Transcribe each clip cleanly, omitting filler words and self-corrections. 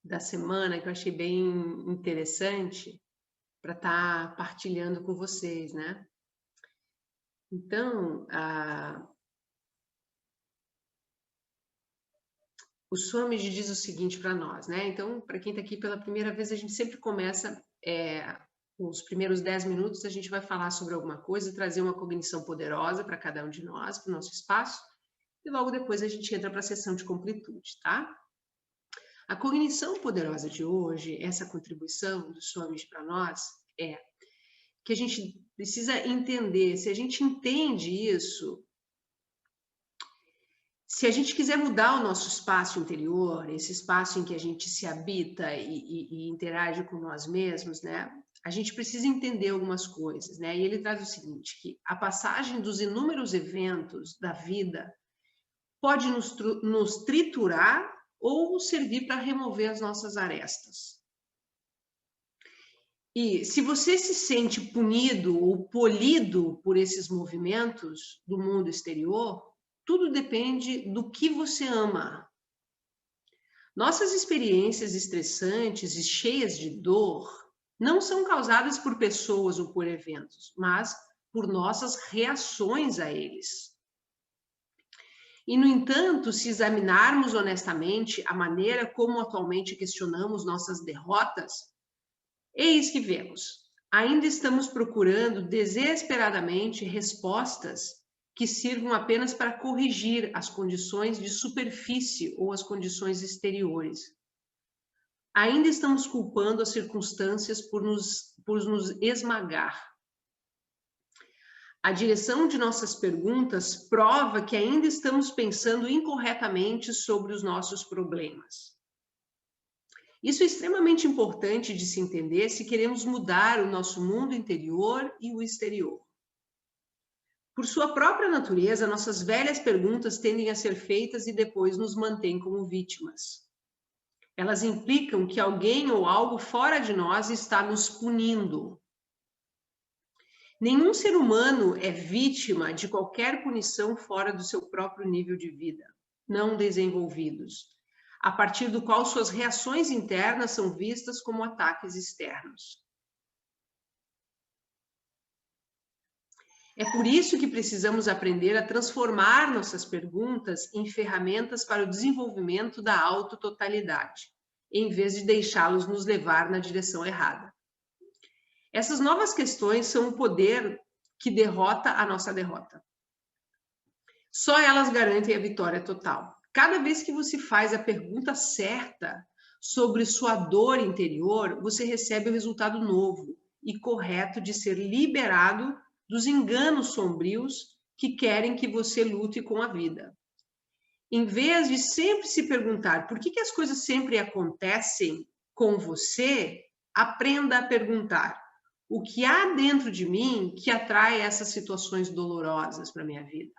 da semana que eu achei bem interessante para estar partilhando com vocês, né? Então, o Swamiji diz o seguinte para nós, né? Então, para quem está aqui pela primeira vez, a gente sempre começa, os primeiros 10 minutos, a gente vai falar sobre alguma coisa, trazer uma cognição poderosa para cada um de nós, para o nosso espaço, e logo depois a gente entra para a sessão de completude, tá? A cognição poderosa de hoje, essa contribuição do Swamiji para nós, é que a gente precisa entender, se a gente entende isso, se a gente quiser mudar o nosso espaço interior, esse espaço em que a gente se habita e interage com nós mesmos, né? A gente precisa entender algumas coisas, né? E ele traz o seguinte, que a passagem dos inúmeros eventos da vida pode nos triturar ou servir para remover as nossas arestas. E se você se sente punido ou polido por esses movimentos do mundo exterior, tudo depende do que você ama. Nossas experiências estressantes e cheias de dor não são causadas por pessoas ou por eventos, mas por nossas reações a eles. E, no entanto, se examinarmos honestamente a maneira como atualmente questionamos nossas derrotas, eis que vemos. Ainda estamos procurando desesperadamente respostas que sirvam apenas para corrigir as condições de superfície ou as condições exteriores. Ainda estamos culpando as circunstâncias por nos esmagar. A direção de nossas perguntas prova que ainda estamos pensando incorretamente sobre os nossos problemas. Isso é extremamente importante de se entender se queremos mudar o nosso mundo interior e o exterior. Por sua própria natureza, nossas velhas perguntas tendem a ser feitas e depois nos mantêm como vítimas. Elas implicam que alguém ou algo fora de nós está nos punindo. Nenhum ser humano é vítima de qualquer punição fora do seu próprio nível de vida, não desenvolvidos, a partir do qual suas reações internas são vistas como ataques externos. É por isso que precisamos aprender a transformar nossas perguntas em ferramentas para o desenvolvimento da autototalidade, em vez de deixá-los nos levar na direção errada. Essas novas questões são o poder que derrota a nossa derrota. Só elas garantem a vitória total. Cada vez que você faz a pergunta certa sobre sua dor interior, você recebe o resultado novo e correto de ser liberado dos enganos sombrios que querem que você lute com a vida. Em vez de sempre se perguntar por que as coisas sempre acontecem com você, aprenda a perguntar: o que há dentro de mim que atrai essas situações dolorosas para a minha vida?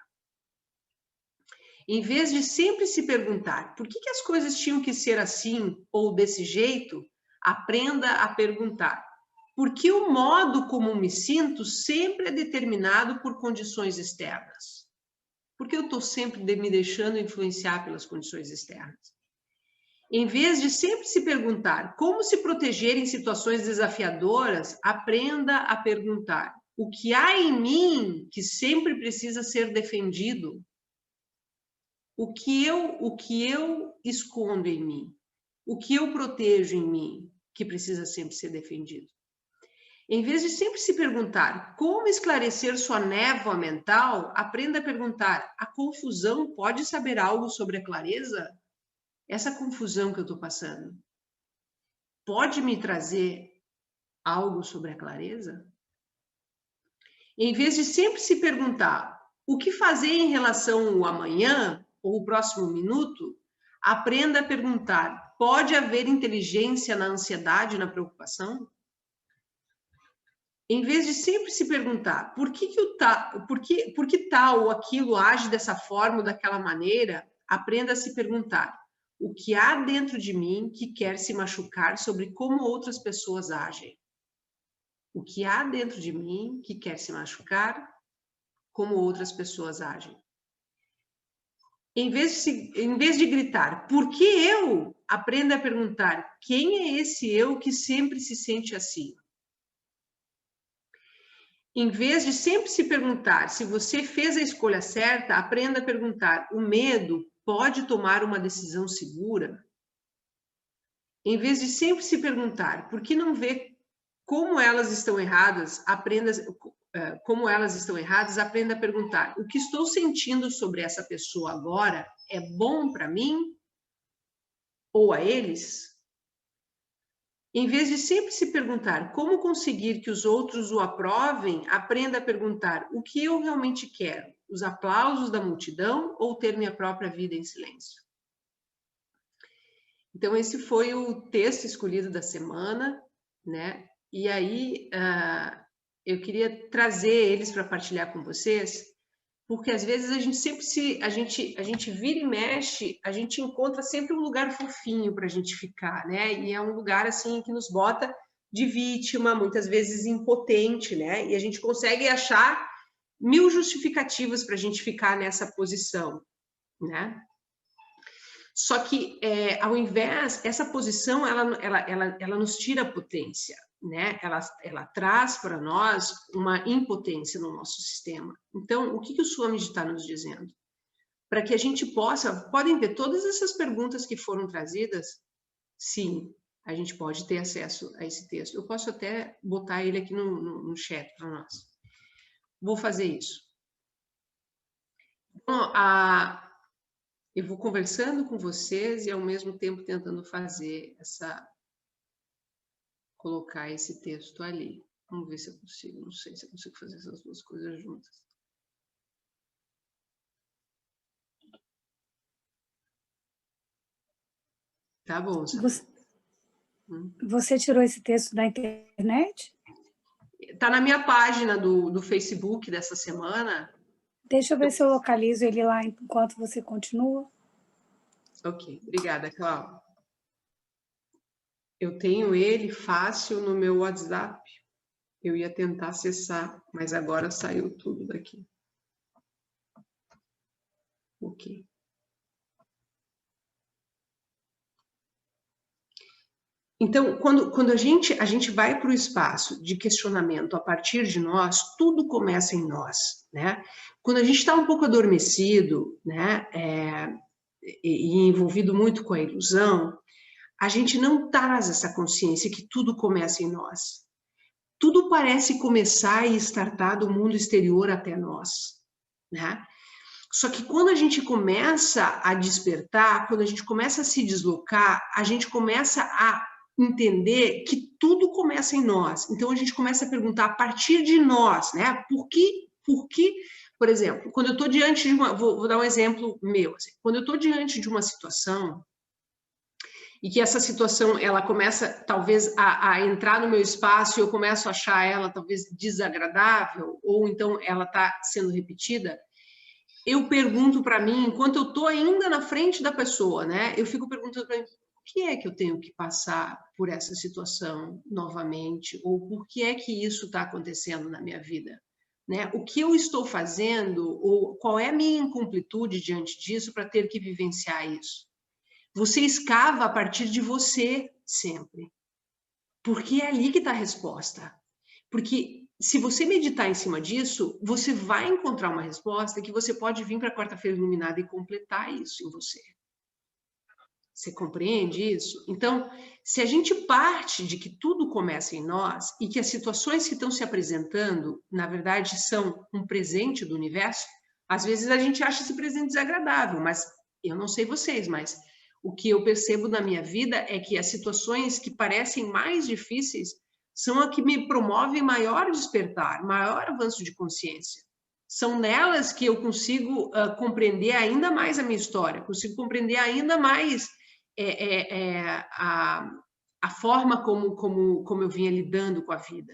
Em vez de sempre se perguntar por que as coisas tinham que ser assim ou desse jeito, aprenda a perguntar: por que o modo como me sinto sempre é determinado por condições externas? Por que eu estou sempre me deixando influenciar pelas condições externas? Em vez de sempre se perguntar como se proteger em situações desafiadoras, aprenda a perguntar: o que há em mim que sempre precisa ser defendido? O que eu escondo em mim? O que eu protejo em mim que precisa sempre ser defendido? Em vez de sempre se perguntar como esclarecer sua névoa mental, aprenda a perguntar: a confusão pode saber algo sobre a clareza? Essa confusão que eu estou passando pode me trazer algo sobre a clareza? Em vez de sempre se perguntar o que fazer em relação ao amanhã ou o próximo minuto, aprenda a perguntar: pode haver inteligência na ansiedade e na preocupação? Em vez de sempre se perguntar por que tal ou aquilo age dessa forma ou daquela maneira, aprenda a se perguntar: o que há dentro de mim que quer se machucar sobre como outras pessoas agem? O que há dentro de mim que quer se machucar como outras pessoas agem? Em vez de gritar, por que eu? Aprenda a perguntar, quem é esse eu que sempre se sente assim? Em vez de sempre se perguntar se você fez a escolha certa, aprenda a perguntar, o medo pode tomar uma decisão segura? Em vez de sempre se perguntar, por que não vê como elas estão erradas, aprenda a perguntar, o que estou sentindo sobre essa pessoa agora é bom para mim ou a eles? Em vez de sempre se perguntar como conseguir que os outros o aprovem, aprenda a perguntar o que eu realmente quero, os aplausos da multidão ou ter minha própria vida em silêncio. Então, esse foi o texto escolhido da semana, né? E aí, eu queria trazer eles para partilhar com vocês, porque às vezes a gente vira e mexe, a gente encontra sempre um lugar fofinho para a gente ficar, né? E é um lugar assim que nos bota de vítima, muitas vezes impotente, né? E a gente consegue achar 1000 justificativas para a gente ficar nessa posição, né? Só que, ao invés, essa posição, ela nos tira a potência, né? Ela traz para nós uma impotência no nosso sistema. Então, o que o Swamiji está nos dizendo? Para que a gente possa, podem ver todas essas perguntas que foram trazidas, sim, a gente pode ter acesso a esse texto. Eu posso até botar ele aqui no chat para nós. Vou fazer isso. Então, eu vou conversando com vocês e ao mesmo tempo tentando colocar esse texto ali. Vamos ver se eu consigo, não sei se eu consigo fazer essas duas coisas juntas. Tá bom, Sara. Você tirou esse texto da internet? Tá na minha página do Facebook dessa semana. Deixa eu ver se eu localizo ele lá enquanto você continua. Ok, obrigada, Cláudia. Eu tenho ele fácil no meu WhatsApp. Eu ia tentar acessar, mas agora saiu tudo daqui. Ok. Então, quando a gente vai para o espaço de questionamento a partir de nós, tudo começa em nós, né? Quando a gente está um pouco adormecido, né, e envolvido muito com a ilusão, a gente não traz essa consciência que tudo começa em nós. Tudo parece começar e startar do mundo exterior até nós, né? Só que quando a gente começa a despertar, quando a gente começa a se deslocar, a gente começa a entender que tudo começa em nós. Então a gente começa a perguntar a partir de nós, né? Por que, por exemplo, quando eu estou diante de uma, vou dar um exemplo meu, assim, quando eu estou diante de uma situação e que essa situação ela começa talvez a entrar no meu espaço e eu começo a achar ela talvez desagradável ou então ela está sendo repetida, eu pergunto para mim, enquanto eu estou ainda na frente da pessoa, né? Eu fico perguntando para mim, por que é que eu tenho que passar por essa situação novamente? Ou por que é que isso está acontecendo na minha vida? Né? O que eu estou fazendo, ou qual é a minha incompletude diante disso para ter que vivenciar isso? Você escava a partir de você sempre. Porque é ali que está a resposta. Porque se você meditar em cima disso, você vai encontrar uma resposta que você pode vir para a quarta-feira iluminada e completar isso em você. Você compreende isso? Então, se a gente parte de que tudo começa em nós e que as situações que estão se apresentando, na verdade, são um presente do universo, às vezes a gente acha esse presente desagradável, mas eu não sei vocês, mas o que eu percebo na minha vida é que as situações que parecem mais difíceis são as que me promovem maior despertar, maior avanço de consciência. São nelas que eu consigo compreender ainda mais a minha história, consigo compreender ainda mais a forma como eu vinha lidando com a vida.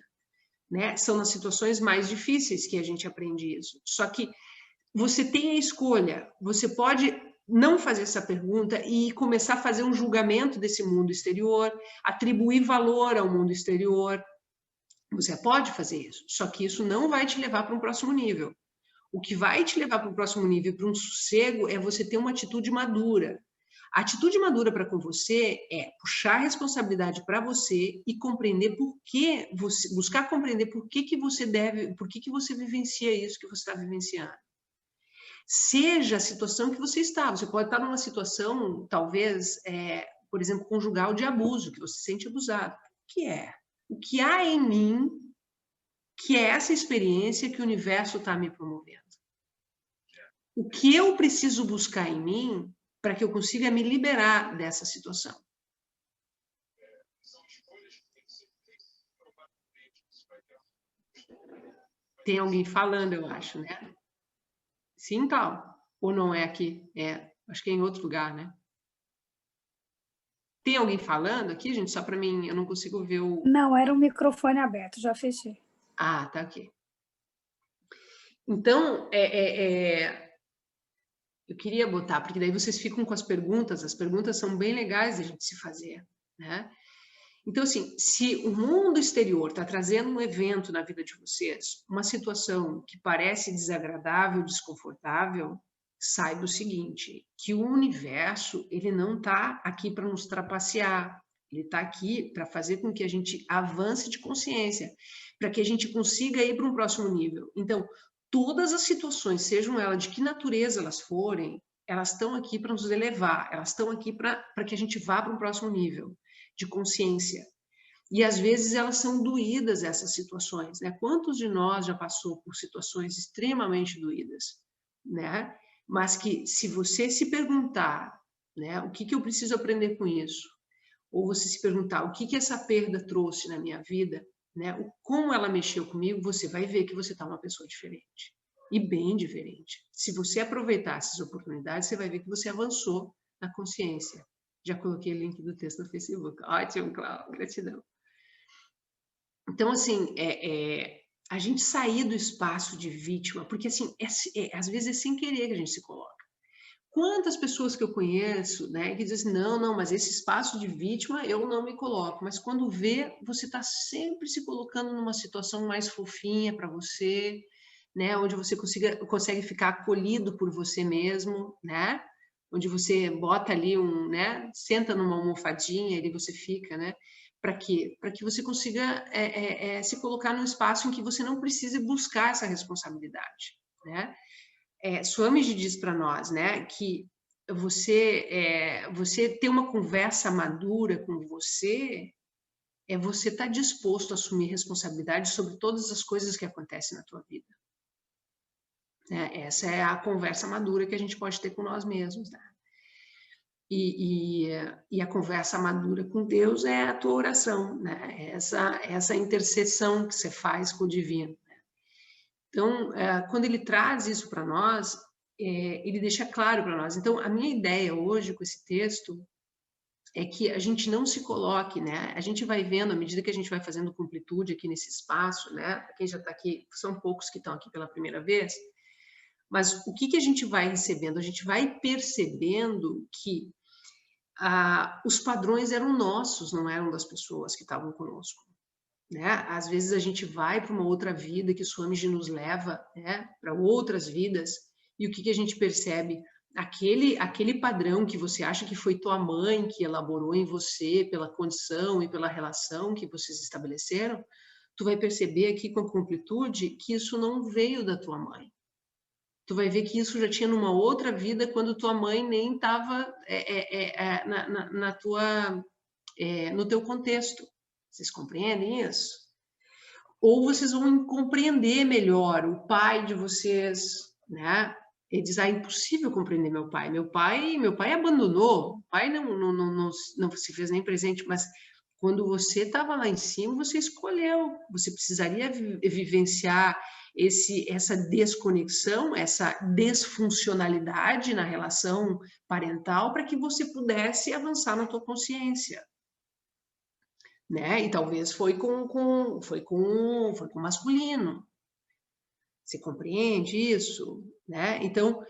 Né? São nas situações mais difíceis que a gente aprende isso. Só que você tem a escolha, você pode não fazer essa pergunta e começar a fazer um julgamento desse mundo exterior, atribuir valor ao mundo exterior. Você pode fazer isso, só que isso não vai te levar para um próximo nível. O que vai te levar para o próximo nível, para um sossego, é você ter uma atitude madura. A atitude madura para com você é puxar a responsabilidade para você e compreender por que você, buscar compreender por que você deve, por que você vivencia isso que você está vivenciando. Seja a situação que você está, você pode estar numa situação, talvez, por exemplo, conjugal de abuso, que você se sente abusado. O que é? O que há em mim que é essa experiência que o universo está me promovendo? O que eu preciso buscar em mim para que eu consiga me liberar dessa situação? Tem alguém falando, eu acho, né? Sim, tal. Ou não é aqui? Acho que é em outro lugar, né? Tem alguém falando aqui, gente? Só para mim, eu não consigo ver o... Não, era um microfone aberto, já fechei. Ah, tá aqui. Então, eu queria botar, porque daí vocês ficam com as perguntas são bem legais a gente se fazer, né? Então, assim, se o mundo exterior está trazendo um evento na vida de vocês, uma situação que parece desagradável, desconfortável, saiba o seguinte, que o universo, ele não está aqui para nos trapacear, ele está aqui para fazer com que a gente avance de consciência, para que a gente consiga ir para um próximo nível. Então, todas as situações, sejam elas de que natureza elas forem, elas estão aqui para nos elevar, elas estão aqui para que a gente vá para um próximo nível de consciência. E às vezes elas são doídas, essas situações, né? Quantos de nós já passou por situações extremamente doídas, né? Mas que se você se perguntar, né, o que eu preciso aprender com isso? Ou você se perguntar o que essa perda trouxe na minha vida, né? Como ela mexeu comigo, você vai ver que você está uma pessoa diferente. E bem diferente. Se você aproveitar essas oportunidades, você vai ver que você avançou na consciência. Já coloquei o link do texto no Facebook. Ótimo, Cláudia, gratidão. Então, assim, a gente sair do espaço de vítima, porque, assim, às vezes é sem querer que a gente se coloca. Quantas pessoas que eu conheço, né, que dizem assim, não, mas esse espaço de vítima eu não me coloco. Mas quando vê, você está sempre se colocando numa situação mais fofinha para você, né, onde você consegue ficar acolhido por você mesmo, né, onde você bota ali né, senta numa almofadinha e você fica, né, para quê? Para que você consiga se colocar num espaço em que você não precise buscar essa responsabilidade, né? Swamiji diz para nós, né, que você ter uma conversa madura com você você estar disposto a assumir responsabilidade sobre todas as coisas que acontecem na tua vida. Essa é a conversa madura que a gente pode ter com nós mesmos, né? E a conversa madura com Deus é a tua oração, né? Essa intercessão que você faz com o divino. Então, quando ele traz isso para nós, ele deixa claro para nós. Então, a minha ideia hoje com esse texto é que a gente não se coloque, né? A gente vai vendo, à medida que a gente vai fazendo completude aqui nesse espaço, né? Quem já está aqui, são poucos que estão aqui pela primeira vez, mas o que a gente vai recebendo? A gente vai percebendo que os padrões eram nossos, não eram das pessoas que estavam conosco. Né? Às vezes a gente vai para uma outra vida que o Swamiji nos leva, né? Para outras vidas, e o que a gente percebe? Aquele padrão que você acha que foi tua mãe que elaborou em você pela condição e pela relação que vocês estabeleceram, tu vai perceber aqui com completude que isso não veio da tua mãe. Tu vai ver que isso já tinha numa outra vida quando tua mãe nem estava no teu contexto. Vocês compreendem isso? Ou vocês vão compreender melhor o pai de vocês, né? Ele diz, é impossível compreender meu pai. Meu pai abandonou, o pai não se fez nem presente, mas quando você estava lá em cima, você escolheu. Você precisaria vivenciar essa desconexão, essa desfuncionalidade na relação parental para que você pudesse avançar na tua consciência. Né? E talvez foi com masculino. Você compreende isso? Né? Então,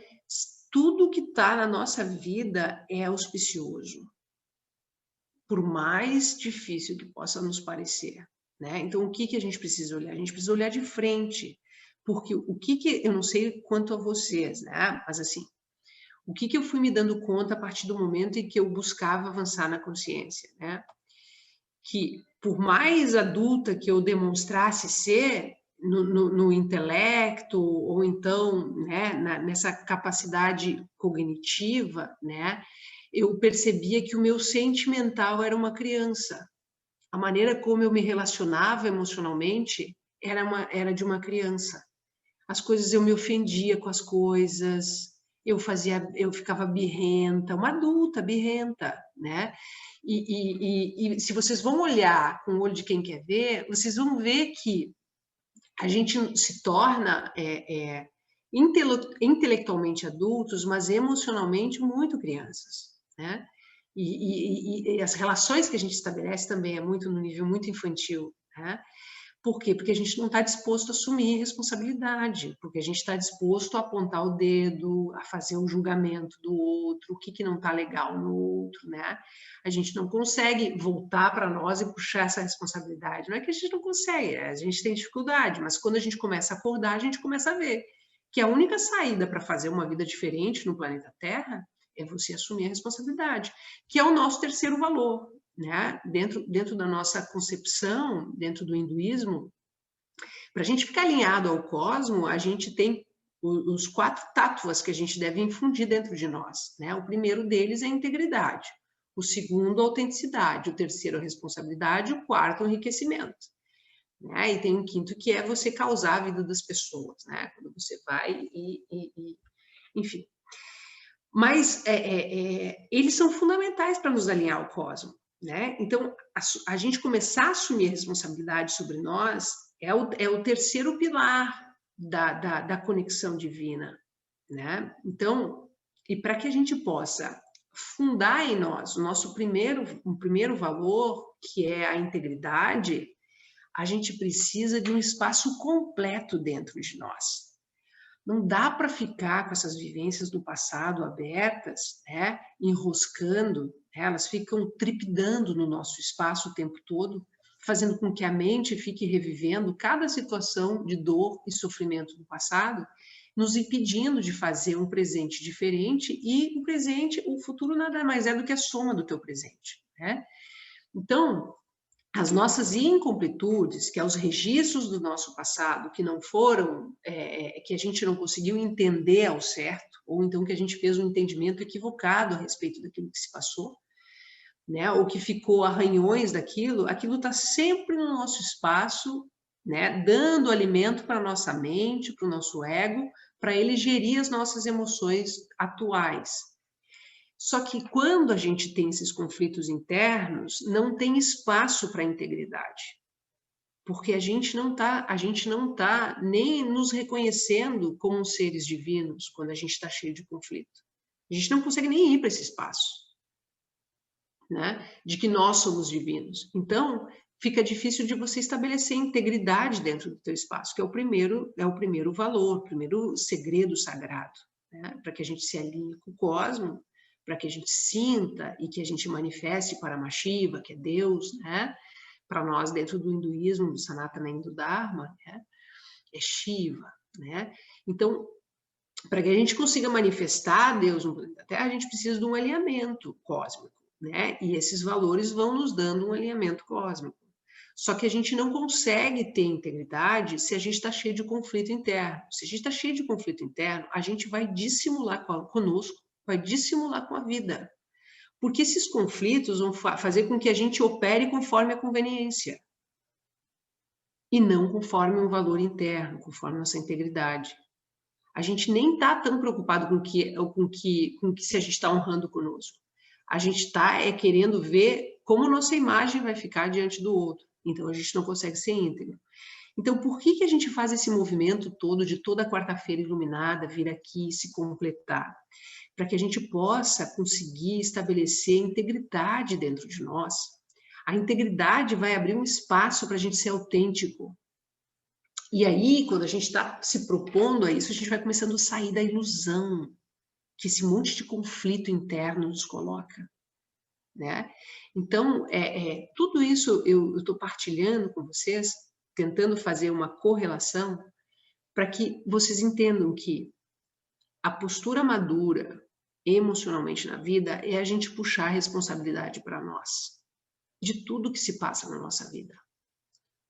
tudo que está na nossa vida é auspicioso, por mais difícil que possa nos parecer. Né? Então, o que a gente precisa olhar? A gente precisa olhar de frente Porque o que eu não sei quanto a vocês, né? Mas assim, o que eu fui me dando conta a partir do momento em que eu buscava avançar na consciência, né? Que por mais adulta que eu demonstrasse ser no intelecto, ou então, né, nessa capacidade cognitiva, né, eu percebia que o meu sentimental era uma criança. A maneira como eu me relacionava emocionalmente era de uma criança. As coisas, eu me ofendia com as coisas, eu ficava birrenta, uma adulta birrenta, né? E se vocês vão olhar com o olho de quem quer ver, vocês vão ver que a gente se torna intelectualmente adultos, mas emocionalmente muito crianças, né? E as relações que a gente estabelece também é muito no nível muito infantil, né? Por quê? Porque a gente não está disposto a assumir responsabilidade, porque a gente está disposto a apontar o dedo, a fazer um julgamento do outro, o que não está legal no outro, né? A gente não consegue voltar para nós e puxar essa responsabilidade. Não é que a gente não consegue, a gente tem dificuldade, mas quando a gente começa a acordar, a gente começa a ver que a única saída para fazer uma vida diferente no planeta Terra é você assumir a responsabilidade, que é o nosso terceiro valor. Né? Dentro da nossa concepção, dentro do hinduísmo, para a gente ficar alinhado ao cosmo, a gente tem os 4 tattvas que a gente deve infundir dentro de nós. Né? O primeiro deles é a integridade, o segundo, a autenticidade, o terceiro, a responsabilidade, o quarto, o enriquecimento. Né? E tem um quinto, que é você causar a vida das pessoas, né? Quando você vai enfim. Mas eles são fundamentais para nos alinhar ao cosmo. Né? Então, a gente começar a assumir a responsabilidade sobre nós é o terceiro pilar da conexão divina. Né? Então, e para que a gente possa fundar em nós o nosso primeiro valor, que é a integridade, a gente precisa de um espaço completo dentro de nós. Não dá para ficar com essas vivências do passado abertas, né, enroscando, né, elas ficam tripidando no nosso espaço o tempo todo, fazendo com que a mente fique revivendo cada situação de dor e sofrimento do passado, nos impedindo de fazer um presente diferente, e o futuro nada mais é do que a soma do teu presente, né? Então, as nossas incompletudes, que é os registros do nosso passado que não foram, que a gente não conseguiu entender ao certo, ou então que a gente fez um entendimento equivocado a respeito daquilo que se passou, né? Ou que ficou arranhões daquilo, aquilo está sempre no nosso espaço, né? Dando alimento para a nossa mente, para o nosso ego, para ele gerir as nossas emoções atuais. Só que quando a gente tem esses conflitos internos, não tem espaço para a integridade, porque a gente não tá nem nos reconhecendo como seres divinos quando a gente está cheio de conflito. A gente não consegue nem ir para esse espaço, né? De que nós somos divinos. Então, fica difícil de você estabelecer integridade dentro do teu espaço, que é o primeiro valor, o primeiro segredo sagrado, né? Para que a gente se alinhe com o cosmos, para que a gente sinta e que a gente manifeste Paramashiva, que é Deus, né? Para nós, dentro do hinduísmo, do Sanatana Hindu Dharma, né? É Shiva, né? Então, para que a gente consiga manifestar Deus no planeta Terra, a gente precisa de um alinhamento cósmico, né? E esses valores vão nos dando um alinhamento cósmico. Só que a gente não consegue ter integridade se a gente está cheio de conflito interno. Se a gente está cheio de conflito interno, a gente vai dissimular conosco, vai dissimular com a vida. Porque esses conflitos vão fazer com que a gente opere conforme a conveniência. E não conforme um valor interno, conforme a nossa integridade. A gente nem está tão preocupado com que se a gente está honrando conosco. A gente está querendo ver como nossa imagem vai ficar diante do outro. Então, a gente não consegue ser íntegro. Então, por que a gente faz esse movimento todo de toda quarta-feira iluminada vir aqui e se completar? Para que a gente possa conseguir estabelecer integridade dentro de nós. A integridade vai abrir um espaço para a gente ser autêntico. E aí, quando a gente está se propondo a isso, a gente vai começando a sair da ilusão que esse monte de conflito interno nos coloca. Né? Então, tudo isso eu estou partilhando com vocês, tentando fazer uma correlação, para que vocês entendam que a postura madura emocionalmente na vida é a gente puxar a responsabilidade para nós, de tudo que se passa na nossa vida,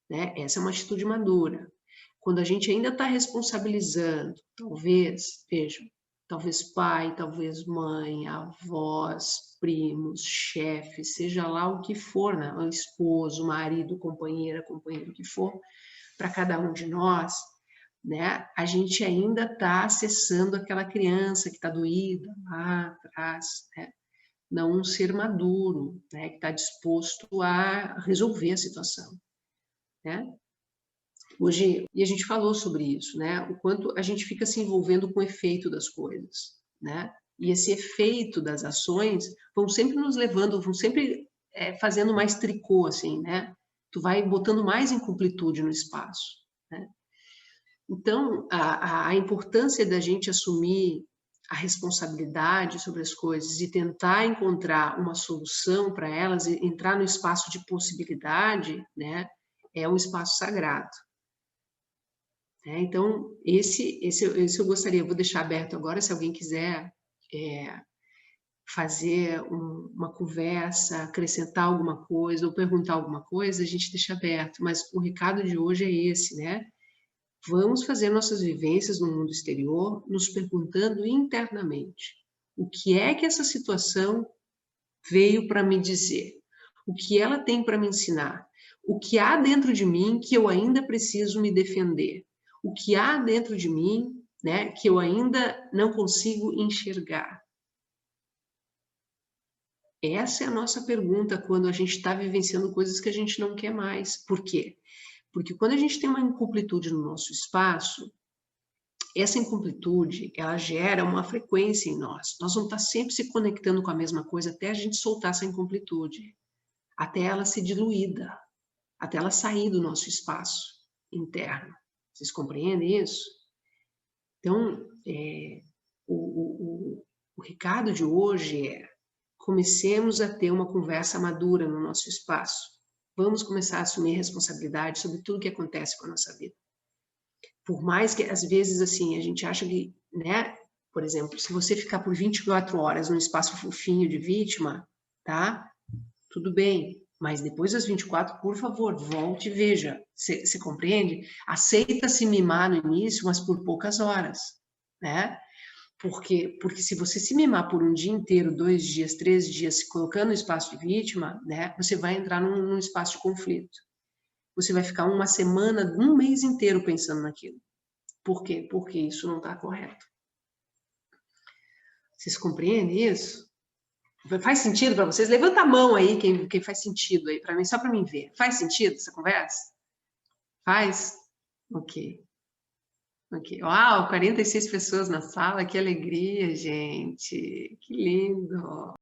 né? Essa é uma atitude madura. Quando a gente ainda está responsabilizando, talvez, vejam, talvez pai, talvez mãe, avós, primos, chefes, seja lá o que for, né? O esposo, marido, companheira, companheiro, o que for, para cada um de nós, né? A gente ainda está acessando aquela criança que está doída lá atrás, né? Não um ser maduro, né? Que está disposto a resolver a situação, né? Hoje, e a gente falou sobre isso, né? O quanto a gente fica se envolvendo com o efeito das coisas, né? E esse efeito das ações vão sempre nos levando, vão sempre fazendo mais tricô, assim, né? Tu vai botando mais incompletude no espaço, né? Então, a importância da gente assumir a responsabilidade sobre as coisas e tentar encontrar uma solução para elas, e entrar no espaço de possibilidade, né? É um espaço sagrado. Então, esse eu gostaria, eu vou deixar aberto agora, se alguém quiser fazer uma conversa, acrescentar alguma coisa ou perguntar alguma coisa, a gente deixa aberto, mas o recado de hoje é esse, né? Vamos fazer nossas vivências no mundo exterior nos perguntando internamente o que é que essa situação veio para me dizer, o que ela tem para me ensinar, o que há dentro de mim que eu ainda preciso me defender, o que há dentro de mim, né, que eu ainda não consigo enxergar. Essa é a nossa pergunta quando a gente está vivenciando coisas que a gente não quer mais. Por quê? Porque quando a gente tem uma incompletude no nosso espaço, essa incompletude, ela gera uma frequência em nós. Nós vamos estar sempre se conectando com a mesma coisa até a gente soltar essa incompletude, até ela ser diluída, até ela sair do nosso espaço interno. Vocês compreendem isso? Então, o recado de hoje é: comecemos a ter uma conversa madura no nosso espaço. Vamos começar a assumir responsabilidade sobre tudo que acontece com a nossa vida. Por mais que, às vezes, assim, a gente acha que, né? Por exemplo, se você ficar por 24 horas num espaço fofinho de vítima, tá? Tudo bem. Mas depois das 24, por favor, volte e veja. Você compreende? Aceita se mimar no início, mas por poucas horas, né? Porque se você se mimar por um dia inteiro, 2 dias, 3 dias, se colocando no espaço de vítima, né? Você vai entrar num espaço de conflito. Você vai ficar uma semana, um mês inteiro pensando naquilo. Por quê? Porque isso não está correto. Vocês compreendem isso? Faz sentido para vocês? Levanta a mão aí, quem faz sentido aí para mim, só para mim ver. Faz sentido essa conversa? Faz? Ok. Ok. Uau, 46 pessoas na sala, que alegria, gente. Que lindo.